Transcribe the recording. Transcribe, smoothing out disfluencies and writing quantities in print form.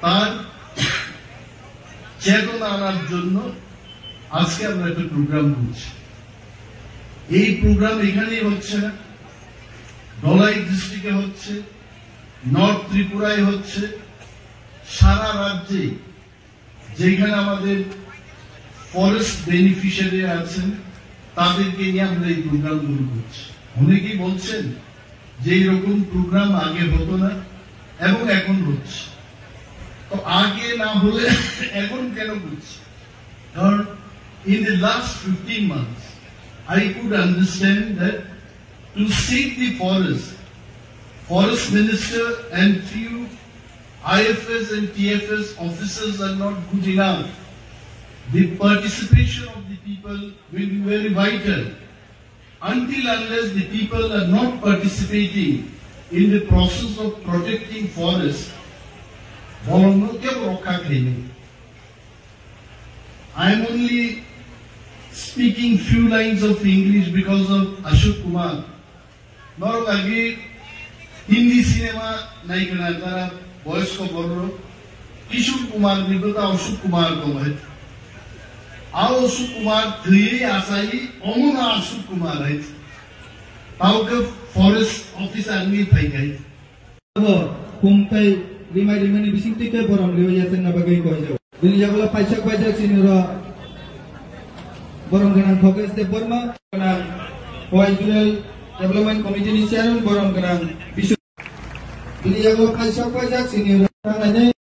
তার চেতনা আনার জন্য আজকে আমরা একটা প্রোগ্রাম করছি। এই প্রোগ্রাম এখানেই হচ্ছে না, ধলাই ডিস্ট্রিক্টে হচ্ছে, নর্থ ত্রিপুরায় হচ্ছে, সারা রাজ্যে যেখানে আমাদের ফরেস্ট বেনিফিশিয়ারি আছেন তাদেরকে নিয়ে আমরা এই প্রোগ্রামগুলো করছি। অনেকেই বলছেন যে এইরকম প্রোগ্রাম আগে হতো না এবং এখন হচ্ছে, তো আগে না হলে এখন কেন করছি? কারণ in the last 15 months I could understand that to seek the forest minister and few IFS and TFS officers are not good enough. The participation of the people will be very vital. Until unless the people are not participating in the process of protecting forest, I am only speaking few lines of English because of Ashok Kumar. Norok age Hindi cinema naikana tara boys ko borro Kishore Kumar nibota Ashok Kumar ko hai. Ao Ashok Kumar thiye asai omona Ashok Kumar hai. Tauke forest officer ni thai gai. Kumtai rimai ni bising tike boram leo yasen na bagai ko jau. Dunia jagala pajak sinura borong ganang fokus de Burma ganang Regional Development Committee ni chairman borong ganang bisu. Dunia jagala pajak sinura